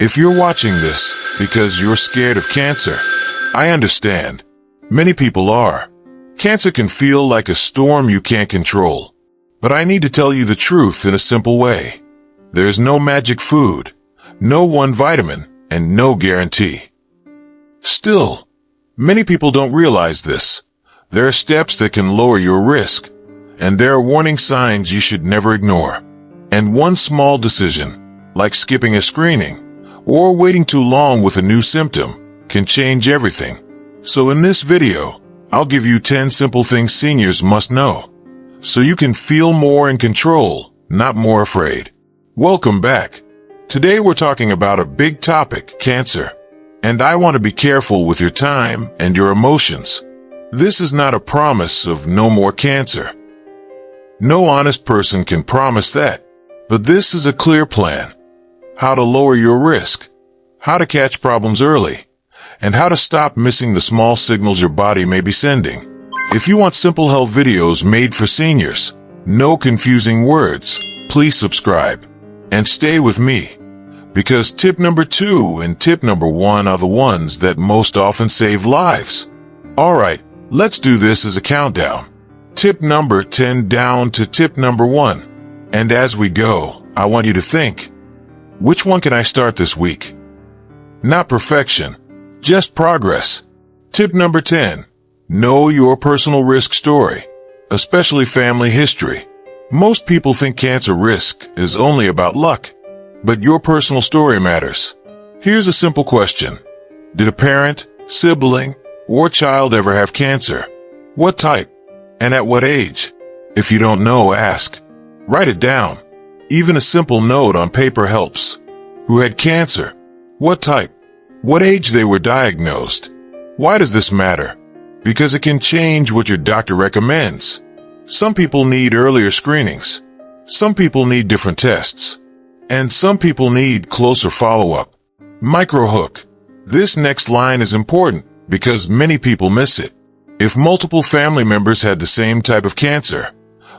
If you're watching this because you're scared of cancer, I understand. Many people are. Cancer can feel like a storm you can't control. But I need to tell you the truth in a simple way. There's no magic food, no one vitamin, and no guarantee. Still, many people don't realize this. There are steps that can lower your risk, and there are warning signs you should never ignore. And one small decision, like skipping a screening, or waiting too long with a new symptom, can change everything. So in this video, I'll give you 10 simple things seniors must know, so you can feel more in control, not more afraid. Welcome back. Today we're talking about a big topic, cancer. And I want to be careful with your time and your emotions. This is not a promise of no more cancer. No honest person can promise that. But this is a clear plan. How to lower your risk, how to catch problems early, and how to stop missing the small signals your body may be sending. If you want simple health videos made for seniors, no confusing words, please subscribe. And stay with me, because tip number 2 and tip number 1 are the ones that most often save lives. Alright, let's do this as a countdown. Tip number 10 down to tip number 1. And as we go, I want you to think, which one can I start this week? Not perfection, just progress. Tip number 10. Know your personal risk story, especially family history. Most people think cancer risk is only about luck, but your personal story matters. Here's a simple question. Did a parent, sibling, or child ever have cancer? What type? And at what age? If you don't know, ask. Write it down. Even a simple note on paper helps. Who had cancer? What type? What age they were diagnosed? Why does this matter? Because it can change what your doctor recommends. Some people need earlier screenings. Some people need different tests. And some people need closer follow-up. Microhook. This next line is important because many people miss it. If multiple family members had the same type of cancer,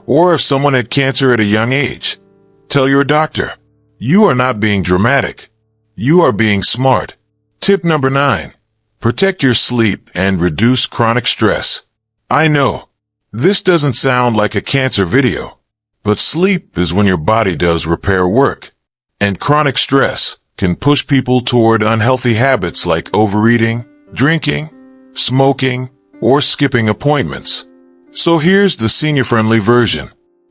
or if someone had cancer at a young age, tell your doctor. You are not being dramatic. You are being smart. Tip number 9. Protect your sleep and reduce chronic stress. I know, this doesn't sound like a cancer video, but sleep is when your body does repair work. And chronic stress can push people toward unhealthy habits like overeating, drinking, smoking, or skipping appointments. So here's the senior-friendly version.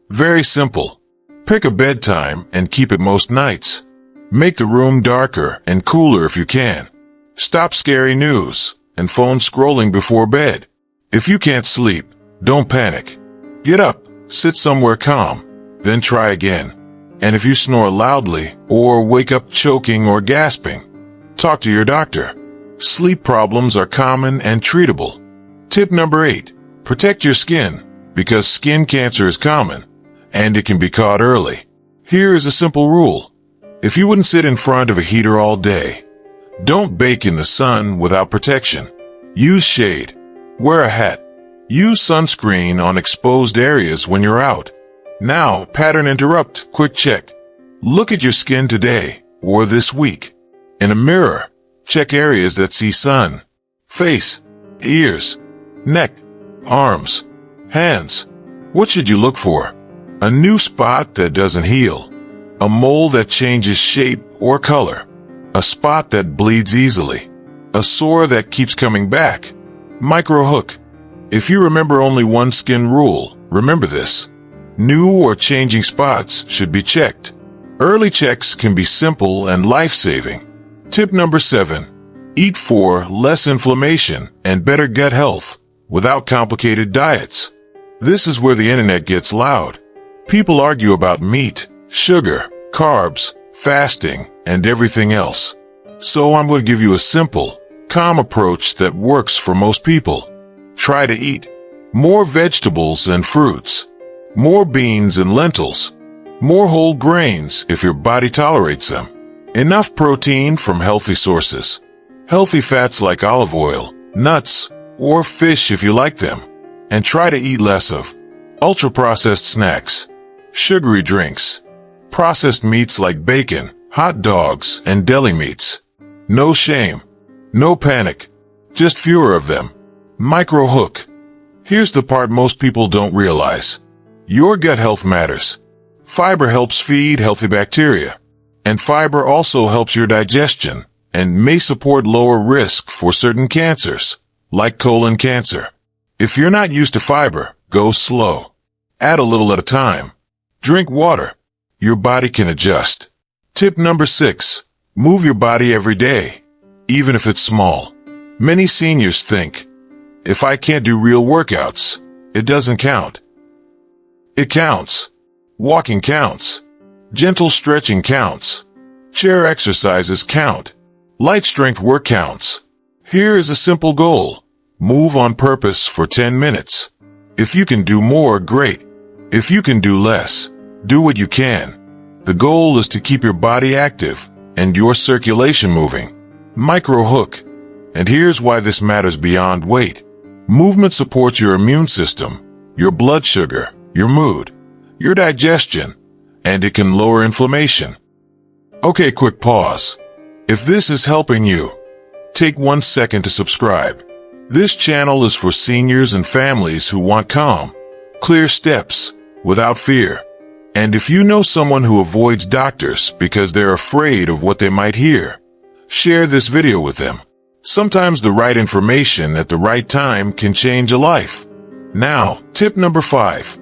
Very simple. Pick a bedtime and keep it most nights. Make the room darker and cooler if you can. Stop scary news and phone scrolling before bed. If you can't sleep, don't panic. Get up, sit somewhere calm, then try again. And if you snore loudly or wake up choking or gasping, talk to your doctor. Sleep problems are common and treatable. Tip number 8. Protect your skin, because skin cancer is common, and it can be caught early. Here is a simple rule. If you wouldn't sit in front of a heater all day, don't bake in the sun without protection. Use shade. Wear a hat. Use sunscreen on exposed areas when you're out. Now, pattern interrupt, quick check. Look at your skin today, or this week. In a mirror, check areas that see sun. Face, ears, neck, arms, hands. What should you look for? A new spot that doesn't heal. A mole that changes shape or color. A spot that bleeds easily. A sore that keeps coming back. Microhook. If you remember only one skin rule, remember this. New or changing spots should be checked. Early checks can be simple and life-saving. Tip number 7. Eat for less inflammation and better gut health without complicated diets. This is where the internet gets loud. People argue about meat, sugar, carbs, fasting, and everything else. So I'm going to give you a simple, calm approach that works for most people. Try to eat more vegetables and fruits, more beans and lentils, more whole grains if your body tolerates them, enough protein from healthy sources, healthy fats like olive oil, nuts, or fish if you like them, and try to eat less of ultra-processed snacks, sugary drinks, processed meats like bacon, hot dogs, and deli meats. No shame. No panic. Just fewer of them. Micro hook. Here's the part most people don't realize. Your gut health matters. Fiber helps feed healthy bacteria. And fiber also helps your digestion and may support lower risk for certain cancers, like colon cancer. If you're not used to fiber, go slow. Add a little at a time. Drink water. Your body can adjust. Tip number 6. Move your body every day, even if it's small. Many seniors think, if I can't do real workouts, it doesn't count. It counts. Walking counts. Gentle stretching counts. Chair exercises count. Light strength work counts. Here is a simple goal. Move on purpose for 10 minutes. If you can do more, great. If you can do less, do what you can. The goal is to keep your body active and your circulation moving. Micro hook. And here's why this matters beyond weight. Movement supports your immune system, your blood sugar, your mood, your digestion, and it can lower inflammation. Okay, quick pause. If this is helping you, take 1 second to subscribe. This channel is for seniors and families who want calm, clear steps, without fear. And if you know someone who avoids doctors because they're afraid of what they might hear, share this video with them. Sometimes the right information at the right time can change a life. Now, tip number 5.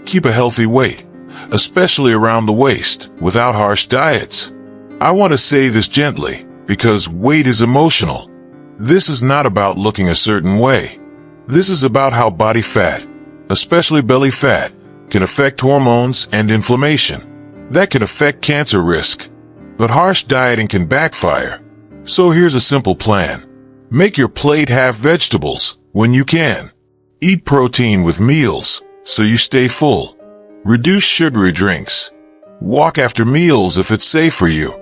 Keep a healthy weight, especially around the waist, without harsh diets. I want to say this gently, because weight is emotional. This is not about looking a certain way. This is about how body fat, especially belly fat, can affect hormones and inflammation. That can affect cancer risk. But harsh dieting can backfire. So here's a simple plan. Make your plate half vegetables when you can. Eat protein with meals so you stay full. Reduce sugary drinks. Walk after meals if it's safe for you.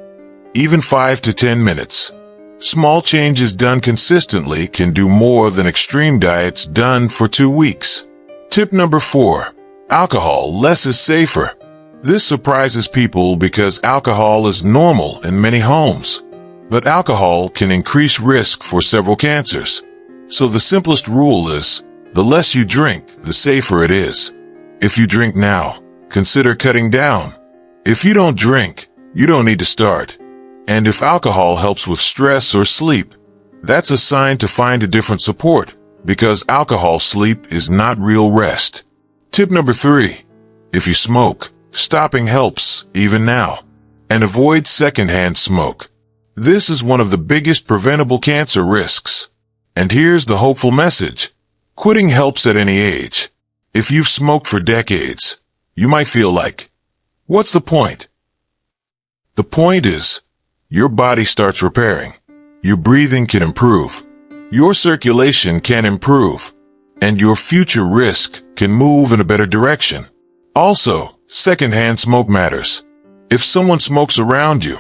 Even 5 to 10 minutes. Small changes done consistently can do more than extreme diets done for 2 weeks. Tip number 4. Alcohol less is safer. This surprises people because alcohol is normal in many homes. But alcohol can increase risk for several cancers. So the simplest rule is, the less you drink, the safer it is. If you drink now, consider cutting down. If you don't drink, you don't need to start. And if alcohol helps with stress or sleep, that's a sign to find a different support, because alcohol sleep is not real rest. Tip number 3. If you smoke, stopping helps, even now. And avoid secondhand smoke. This is one of the biggest preventable cancer risks. And here's the hopeful message. Quitting helps at any age. If you've smoked for decades, you might feel like, what's the point? The point is, your body starts repairing. Your breathing can improve. Your circulation can improve. And your future risk can move in a better direction. Also, secondhand smoke matters. If someone smokes around you,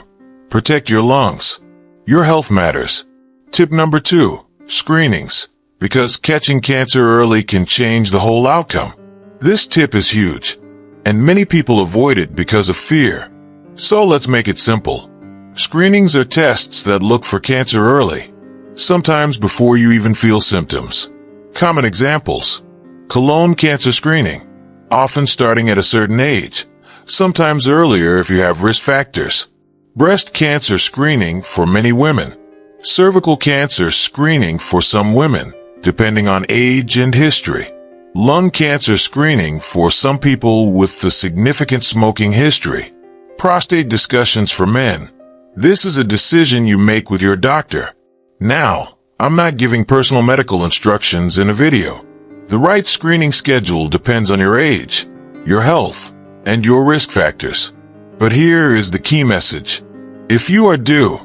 protect your lungs. Your health matters. Tip number 2, screenings. Because catching cancer early can change the whole outcome. This tip is huge, and many people avoid it because of fear. So let's make it simple. Screenings are tests that look for cancer early, sometimes before you even feel symptoms. Common examples: colon cancer screening, often starting at a certain age, sometimes earlier if you have risk factors. Breast cancer screening for many women. Cervical cancer screening for some women, depending on age and history. Lung cancer screening for some people with a significant smoking history. Prostate discussions for men. This is a decision you make with your doctor. Now, I'm not giving personal medical instructions in a video. The right screening schedule depends on your age, your health, and your risk factors. But here is the key message. If you are due,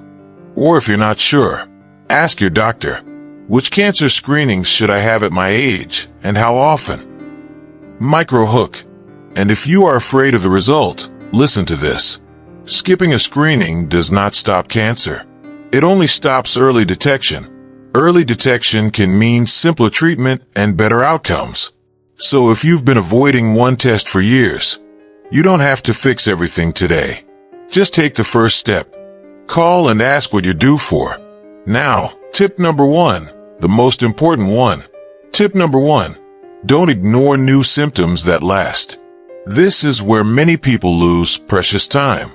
or if you're not sure, ask your doctor, which cancer screenings should I have at my age, and how often? Micro hook. And if you are afraid of the result, listen to this. Skipping a screening does not stop cancer. It only stops early detection. Early detection can mean simpler treatment and better outcomes. So if you've been avoiding one test for years, you don't have to fix everything today. Just take the first step. Call and ask what you're due for. Now, tip number 1, the most important one. Tip number 1, don't ignore new symptoms that last. This is where many people lose precious time,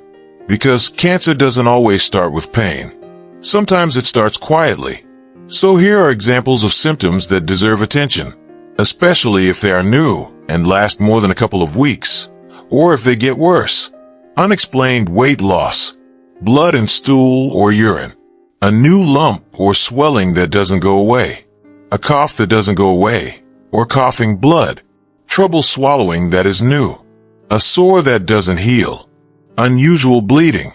because cancer doesn't always start with pain. Sometimes it starts quietly. So here are examples of symptoms that deserve attention, especially if they are new and last more than a couple of weeks, or if they get worse. Unexplained weight loss, blood in stool or urine, a new lump or swelling that doesn't go away, a cough that doesn't go away, or coughing blood, trouble swallowing that is new, a sore that doesn't heal, unusual bleeding,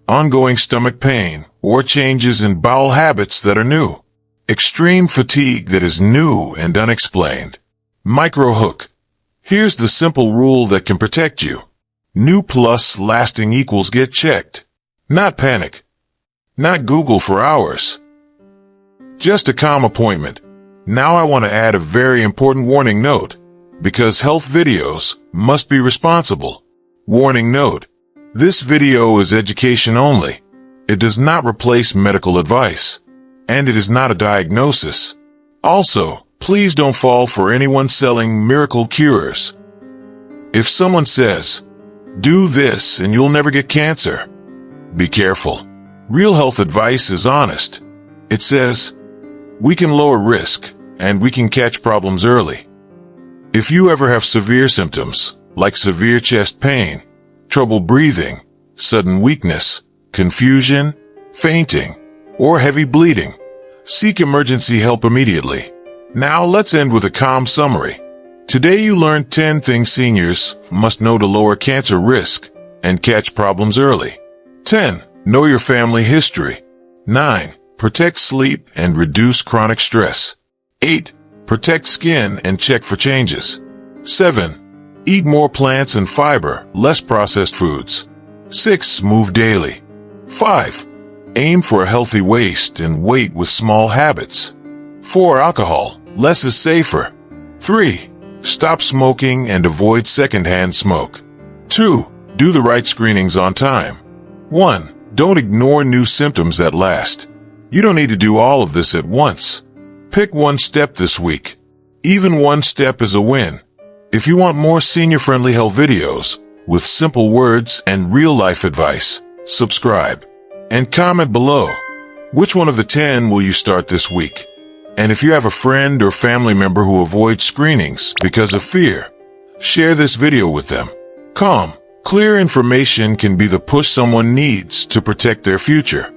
ongoing stomach pain, or changes in bowel habits that are new, extreme fatigue that is new and unexplained. Microhook. Here's the simple rule that can protect you. New plus lasting equals get checked. Not panic. Not Google for hours. Just a calm appointment. Now I want to add a very important warning note, because health videos must be responsible. Warning note. This video is education only. It does not replace medical advice, and it is not a diagnosis. Also, please don't fall for anyone selling miracle cures. If someone says, "Do this and you'll never get cancer," be careful. Real health advice is honest. It says, we can lower risk and we can catch problems early. If you ever have severe symptoms, like severe chest pain, trouble breathing, sudden weakness, confusion, fainting, or heavy bleeding, seek emergency help immediately. Now let's end with a calm summary. Today you learned 10 things seniors must know to lower cancer risk and catch problems early. 10. Know your family history. 9. Protect sleep and reduce chronic stress. 8. Protect skin and check for changes. 7. Eat more plants and fiber, less processed foods. 6. Move daily. 5. Aim for a healthy waist and weight with small habits. 4. Alcohol. Less is safer. 3. Stop smoking and avoid secondhand smoke. 2. Do the right screenings on time. 1. Don't ignore new symptoms that last. You don't need to do all of this at once. Pick one step this week. Even one step is a win. If you want more senior-friendly health videos with simple words and real-life advice, subscribe and comment below. Which one of the 10 will you start this week? And if you have a friend or family member who avoids screenings because of fear, share this video with them. Calm, clear information can be the push someone needs to protect their future.